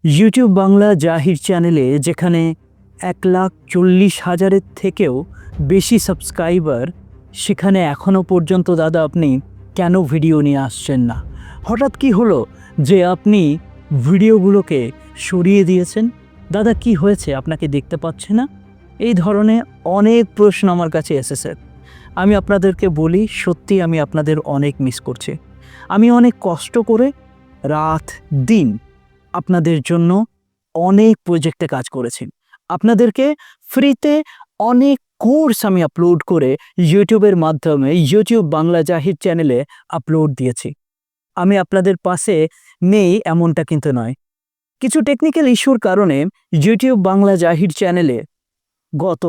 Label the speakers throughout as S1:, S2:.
S1: YouTube Bangla জাহির চ্যানেলে যেখানে 1,40,000-এর থেকেও বেশি সাবস্ক্রাইবার, সেখানে এখনও পর্যন্ত দাদা আপনি কেন ভিডিও নিয়ে আসছেন না? হঠাৎ কি হলো যে আপনি ভিডিওগুলোকে সরিয়ে দিয়েছেন? দাদা কি হয়েছে, আপনাকে দেখতে পাচ্ছে না? এই ধরনের অনেক প্রশ্ন আমার কাছে এসেছে। আমি আপনাদেরকে বলি, সত্যি আমি আপনাদের অনেক মিস করছি। আমি অনেক কষ্ট করে রাত দিন আপনাদের জন্য অনেক প্রজেক্টে কাজ করেছি। আপনাদেরকে ফ্রিতে অনেক কোর্স আমি আপলোড করে ইউটিউবের মাধ্যমে ইউটিউব বাংলা জাহির চ্যানেলে আপলোড দিয়েছি। আমি আপনাদের পাশে নেই এমনটা কিন্তু নয়। কিছু টেকনিক্যাল ইস্যুর কারণে ইউটিউব বাংলা জাহির চ্যানেলে গত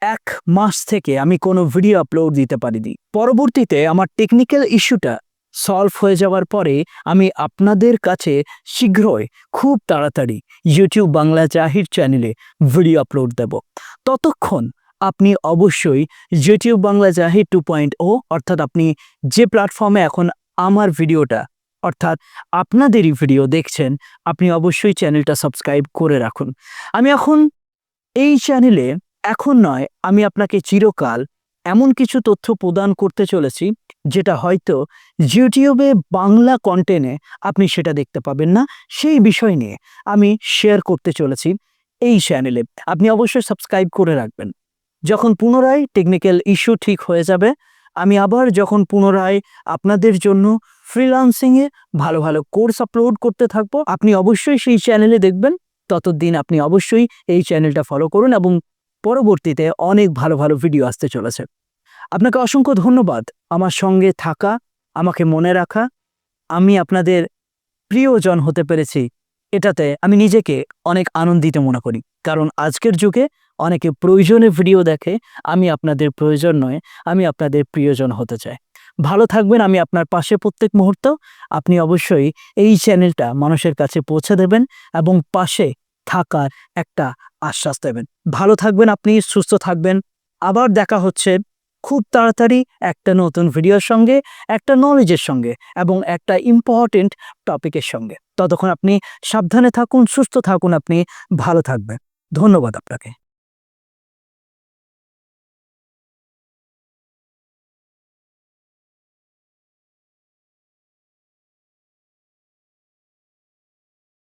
S1: 1 মাস থেকে আমি কোনো ভিডিও আপলোড দিতে পারিনি। পরবর্তীতে আমার টেকনিক্যাল ইস্যুটা সলভ হয়ে যাওয়ার পরে আমি আপনাদের কাছে শীঘ্রই খুব তাড়াতাড়ি ইউটিউব বাংলা জাহির চ্যানেলে ভিডিও আপলোড দেব। ততক্ষণ আপনি অবশ্যই ইউটিউব বাংলা জাহির 2.0 অর্থাৎ আপনি যে প্ল্যাটফর্মে এখন আমার ভিডিওটা অর্থাৎ আপনাদেরই ভিডিও দেখছেন, আপনি অবশ্যই চ্যানেলটা সাবস্ক্রাইব করে রাখুন। আমি এখন এই চ্যানেলে এখন নয়, আমি আপনাকে চিরকাল এমন কিছু তথ্য প্রদান করতে চলেছি যেটা হয়তো ইউটিউবে বাংলা কন্টেন্টে আপনি সেটা দেখতে পাবেন না। সেই বিষয় নিয়ে আমি শেয়ার করতে চলেছি এই চ্যানেলে। আপনি অবশ্যই সাবস্ক্রাইব করে রাখবেন। যখন পুনরায় টেকনিক্যাল ইস্যু ঠিক হয়ে যাবে, আমি আবার যখন পুনরায় আপনাদের জন্য ফ্রিল্যান্সিংয়ে ভালো ভালো কোর্স আপলোড করতে থাকবো, আপনি অবশ্যই সেই চ্যানেলে দেখবেন। ততদিন আপনি অবশ্যই এই চ্যানেলটা ফলো করুন এবং পরবর্তীতে অনেক ভালো ভালো ভিডিও আসতে চলেছে। আপনাকে অসংখ্য ধন্যবাদ আমার সঙ্গে থাকা, আমাকে মনে রাখা। আমি আপনাদের প্রিয়জন হতে পেরেছি, এটাতে আমি নিজেকে অনেক আনন্দিত মনে করি। কারণ আজকের যুগে অনেকে প্রয়োজনে ভিডিও দেখে, আমি আপনাদের প্রয়োজন নয়, আমি আপনাদের প্রিয়জন হতে চাই। ভালো থাকবেন, আমি আপনার পাশে প্রত্যেক মুহূর্ত। আপনি অবশ্যই এই চ্যানেলটা মানুষের কাছে পৌঁছে দেবেন এবং পাশে থাকার একটা আশ্বাস দেবেন। ভালো থাকবেন, আপনি সুস্থ থাকবেন। আবার দেখা হচ্ছে খুব তাড়াতাড়ি একটা নতুন ভিডিওর সঙ্গে, একটা নলেজের সঙ্গে এবং একটা ইম্পর্টেন্ট টপিকের সঙ্গে। ততক্ষণ আপনি সাবধানে থাকুন, সুস্থ থাকুন, আপনি ভালো থাকবেন। ধন্যবাদ আপনাকে।